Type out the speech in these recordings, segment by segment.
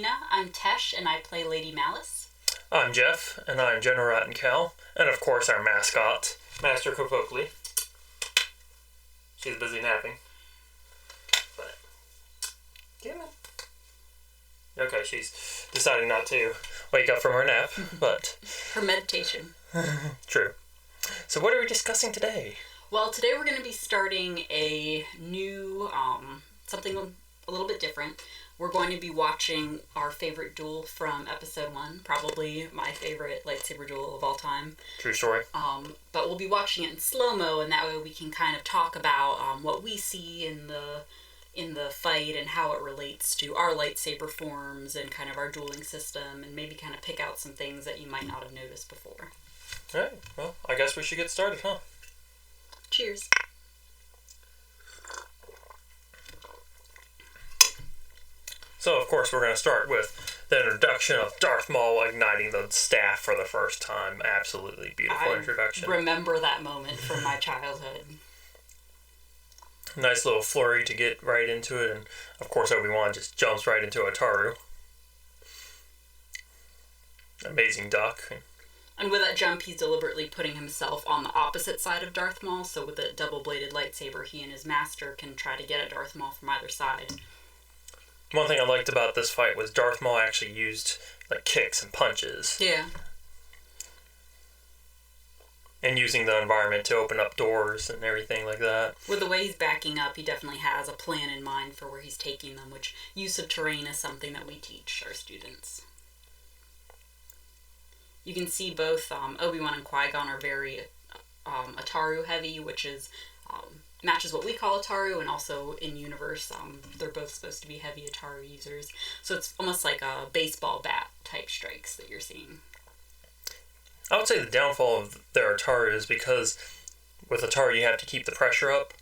Cantina. I'm Tesh, and I play Lady Malice. I'm Jeff, and I'm General Atin Kal, and of course our mascot, Master Kopokli. She's busy napping. But, get me. Okay, she's deciding not to wake up from her nap, but... Her meditation. True. So what are we discussing today? Well, today we're going to be starting a new, something a little bit different. We're going to be watching our favorite duel from episode 1, probably my favorite lightsaber duel of all time. True story. But we'll be watching it in slow-mo, and that way we can kind of talk about what we see in the fight and how it relates to our lightsaber forms and kind of our dueling system, and maybe kind of pick out some things that you might not have noticed before. Alright, well, I guess we should get started, huh? Cheers. So, of course, we're going to start with the introduction of Darth Maul igniting the staff for the first time. Absolutely beautiful introduction. I remember that moment from my childhood. Nice little flurry to get right into it, and of course Obi-Wan just jumps right into Ataru. Amazing duck. And with that jump, he's deliberately putting himself on the opposite side of Darth Maul, so with a double-bladed lightsaber, he and his master can try to get at Darth Maul from either side. One thing I liked about this fight was Darth Maul actually used, like, kicks and punches. Yeah. And using the environment to open up doors and everything like that. With the way he's backing up, he definitely has a plan in mind for where he's taking them, which use of terrain is something that we teach our students. You can see both Obi-Wan and Qui-Gon are very Ataru heavy, which is matches what we call Ataru, and also in universe they're both supposed to be heavy Ataru users. So it's almost like a baseball bat type strikes that you're seeing. I would say the downfall of their Ataru is because with Ataru you have to keep the pressure up.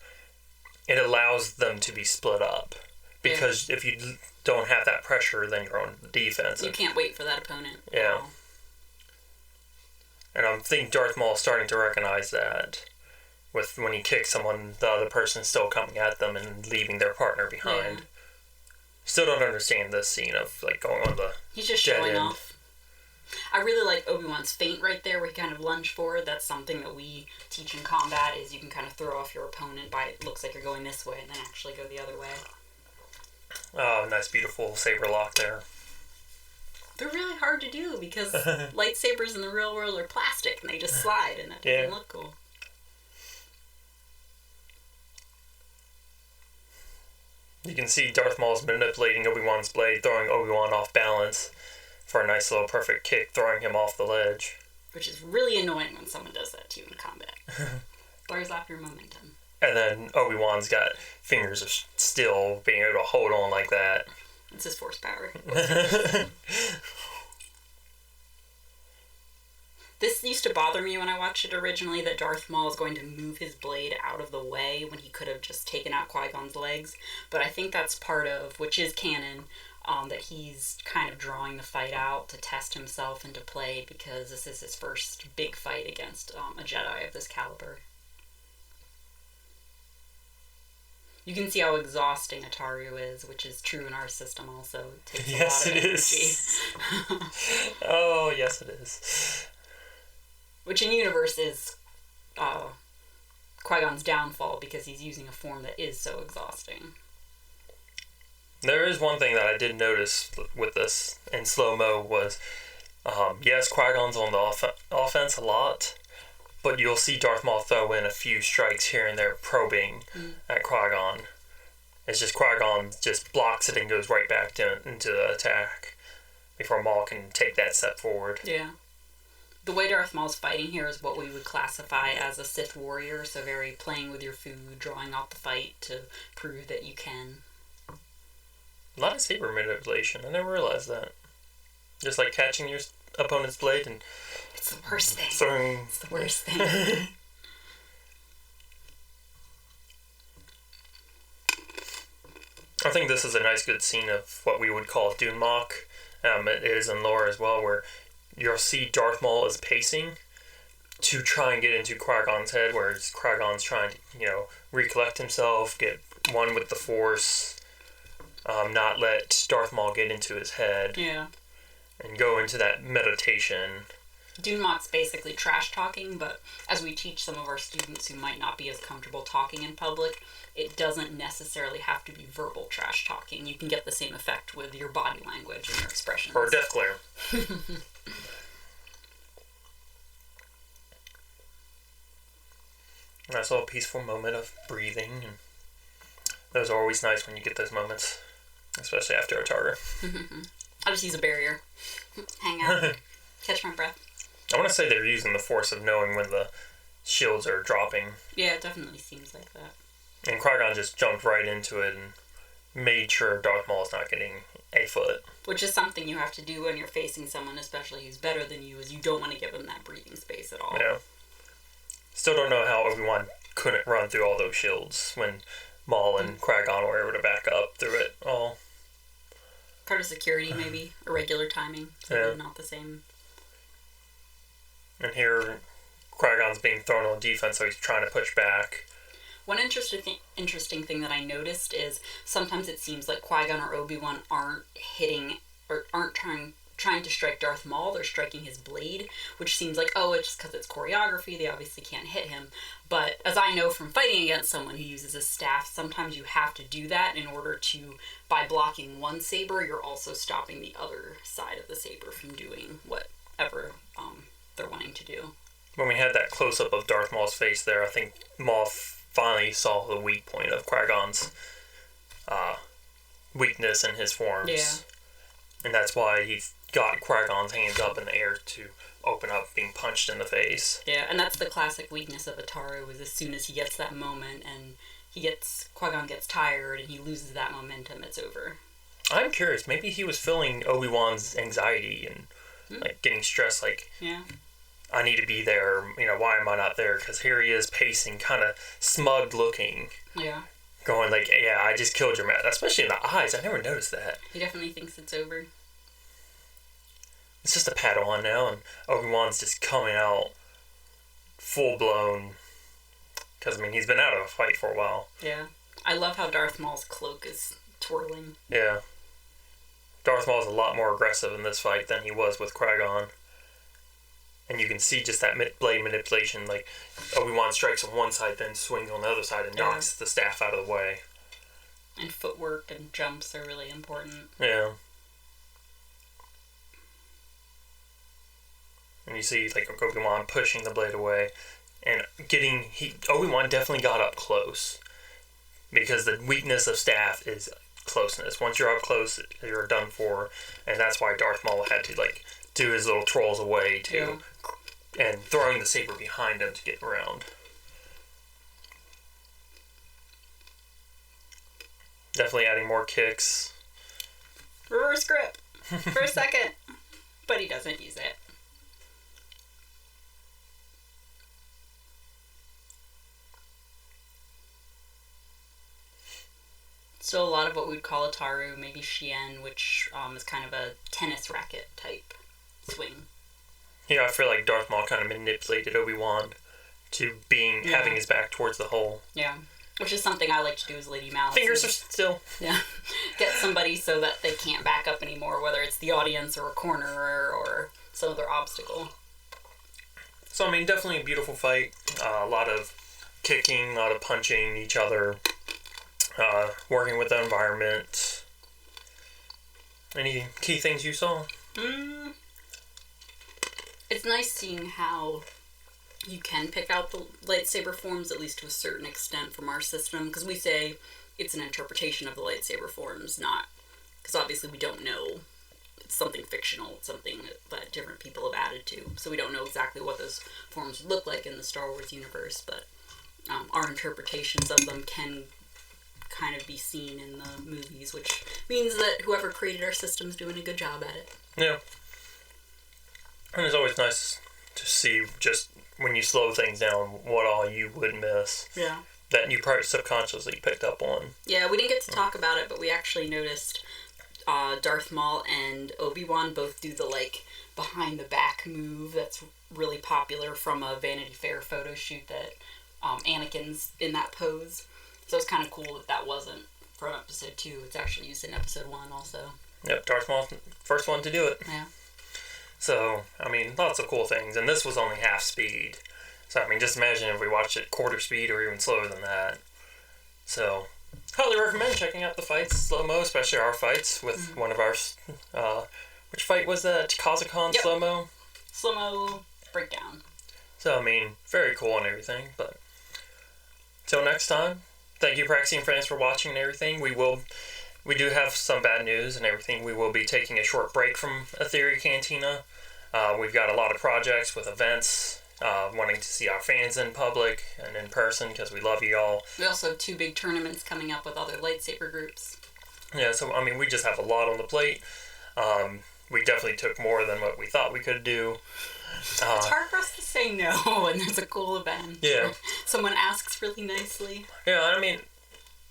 It allows them to be split up. Because if you don't have that pressure, then you're on defense. You can't wait for that opponent. Yeah. And I think Darth Maul is starting to recognize that. With when he kicks someone, the other person's still coming at them and leaving their partner behind. Yeah. Still don't understand this scene of like going on the He's just showing off. I really like Obi-Wan's feint right there where he kind of lunged forward. That's something that we teach in combat, is you can kind of throw off your opponent by it looks like you're going this way and then actually go the other way. Oh, nice beautiful saber lock there. They're really hard to do because lightsabers in the real world are plastic and they just slide and that doesn't look cool. You can see Darth Maul's manipulating Obi-Wan's blade, throwing Obi-Wan off balance for a nice little perfect kick, throwing him off the ledge. Which is really annoying when someone does that to you in combat. Throws off your momentum. And then Obi-Wan's got fingers of steel, being able to hold on like that. It's his force power. This used to bother me when I watched it originally, that Darth Maul is going to move his blade out of the way when he could have just taken out Qui-Gon's legs. But I think that's part of, which is canon, that he's kind of drawing the fight out to test himself into play because this is his first big fight against a Jedi of this caliber. You can see how exhausting Ataru is, which is true in our system also. It takes a lot of energy. Oh, yes it is. Which in universe is Qui-Gon's downfall because he's using a form that is so exhausting. There is one thing that I did notice with this in slow-mo was, yes, Qui-Gon's on the offense a lot, but you'll see Darth Maul throw in a few strikes here and there probing at Qui-Gon. It's just Qui-Gon just blocks it and goes right back into the attack before Maul can take that step forward. Yeah. The way Darth Maul's fighting here is what we would classify as a Sith warrior, so very playing with your food, drawing out the fight to prove that you can. A lot of saber manipulation. I never realized that. Just like catching your opponent's blade and... It's the worst thing. It's the worst thing. I think this is a nice good scene of what we would call Dune Mock. It is in lore as well, where you'll see Darth Maul is pacing to try and get into Qui-Gon's head, whereas Qui-Gon's trying to, recollect himself, get one with the Force. not let Darth Maul get into his head. Yeah. And go into that meditation. Dunmok's basically trash talking, but as we teach some of our students who might not be as comfortable talking in public, it doesn't necessarily have to be verbal trash talking. You can get the same effect with your body language and your expressions. Or death glare. Nice little peaceful moment of breathing. And those are always nice when you get those moments, especially after a target. I'll just use a barrier. Hang out. Catch my breath. I want to say they're using the force of knowing when the shields are dropping. Yeah, it definitely seems like that. And Qui-Gon just jumped right into it and made sure Darth Maul is not getting a foot. Which is something you have to do when you're facing someone, especially who's better than you, is you don't want to give them that breathing space at all. Yeah. Still don't know how Obi-Wan couldn't run through all those shields when Maul and Qui-Gon were able to back up through it all. Part of security, maybe. Irregular timing. So Yeah. not the same. And here, Qui-Gon's being thrown on defense, so he's trying to push back. One interesting thing that I noticed is sometimes it seems like Qui-Gon or Obi-Wan aren't hitting, or aren't trying to strike Darth Maul, they're striking his blade, which seems like, oh, it's just because it's choreography, they obviously can't hit him. But as I know from fighting against someone who uses a staff, sometimes you have to do that in order to, by blocking one saber, you're also stopping the other side of the saber from doing whatever they're wanting to do. When we had that close-up of Darth Maul's face there, I think Maul finally saw the weak point of Qui-Gon's weakness in his forms. Yeah. And that's why he got Qui-Gon's hands up in the air to open up being punched in the face. Yeah, and that's the classic weakness of Ataru, is as soon as he gets that moment and Qui-Gon gets tired and he loses that momentum, it's over. I'm curious, maybe he was feeling Obi-Wan's anxiety and like getting stressed, like, yeah, I need to be there, why am I not there? Because here he is pacing, kind of smug looking. Yeah. Going like, yeah, I just killed your man. Especially in the eyes, I never noticed that. He definitely thinks it's over. It's just a Padawan now, and Obi-Wan's just coming out full-blown. Because, he's been out of a fight for a while. Yeah. I love how Darth Maul's cloak is twirling. Yeah. Darth Maul's a lot more aggressive in this fight than he was with Qui-Gon. And you can see just that blade manipulation, like Obi-Wan strikes on one side, then swings on the other side and knocks the staff out of the way. And footwork and jumps are really important. Yeah. And you see, like, Obi-Wan pushing the blade away, and Obi-Wan definitely got up close. Because the weakness of staff is closeness. Once you're up close, you're done for, and that's why Darth Maul had to, like, do his little trolls away, too. Yeah. And throwing the saber behind him to get around. Definitely adding more kicks. Reverse grip for a second. But he doesn't use it. Still a lot of what we'd call Ataru, maybe Shien, which is kind of a tennis racket type swing. Yeah, I feel like Darth Maul kind of manipulated Obi-Wan to having his back towards the hole. Yeah. Which is something I like to do as Lady Malice. Fingers are still. Yeah. Get somebody so that they can't back up anymore, whether it's the audience or a corner or some other obstacle. So, definitely a beautiful fight. A lot of kicking, a lot of punching each other, working with the environment. Any key things you saw? It's nice seeing how you can pick out the lightsaber forms, at least to a certain extent, from our system, because we say it's an interpretation of the lightsaber forms, not... Because obviously we don't know. It's something fictional. It's something that different people have added to. So we don't know exactly what those forms look like in the Star Wars universe, but our interpretations of them can kind of be seen in the movies, which means that whoever created our system is doing a good job at it. Yeah. And it's always nice to see, just when you slow things down, what all you would miss. Yeah. That you probably subconsciously picked up on. Yeah, we didn't get to talk about it, but we actually noticed Darth Maul and Obi-Wan both do the, behind the back move that's really popular from a Vanity Fair photo shoot that Anakin's in that pose. So it's kind of cool that wasn't from episode 2. It's actually used in episode 1 also. Yep, Darth Maul, first one to do it. Yeah. So, I mean, lots of cool things. And this was only half speed. So, I mean, just imagine if we watched it quarter speed or even slower than that. So, highly recommend checking out the fights, slow-mo, especially our fights with one of our... which fight was that? Kazakhstan slow-mo? Slow-mo breakdown. So, I mean, very cool and everything. But, till next time, thank you, Praxeum fans, for watching and everything. We do have some bad news and everything. We will be taking a short break from Atheria Cantina. We've got a lot of projects with events, wanting to see our fans in public and in person because we love you all. We also have 2 big tournaments coming up with other lightsaber groups. Yeah, so, I mean, we just have a lot on the plate. We definitely took more than what we thought we could do. It's hard for us to say no when there's a cool event. Yeah. Someone asks really nicely. Yeah, I mean...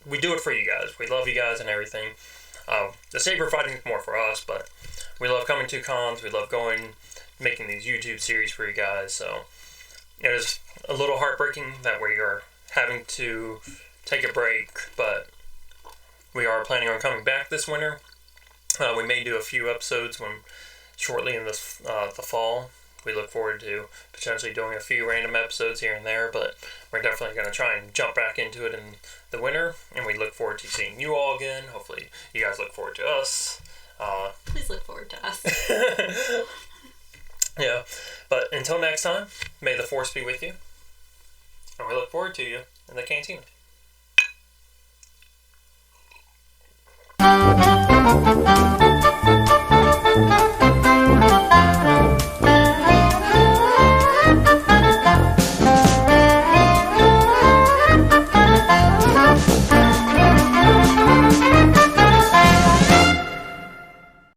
we do it for you guys. We love you guys and everything. The saber fighting is more for us, but we love coming to cons. We love making these YouTube series for you guys. So it is a little heartbreaking that we are having to take a break, but we are planning on coming back this winter. We may do a few episodes shortly in the fall. We look forward to potentially doing a few random episodes here and there, but we're definitely going to try and jump back into it in the winter, and we look forward to seeing you all again. Hopefully you guys look forward to us. Please look forward to us. Yeah, but until next time, may the Force be with you, and we look forward to you in the cantina.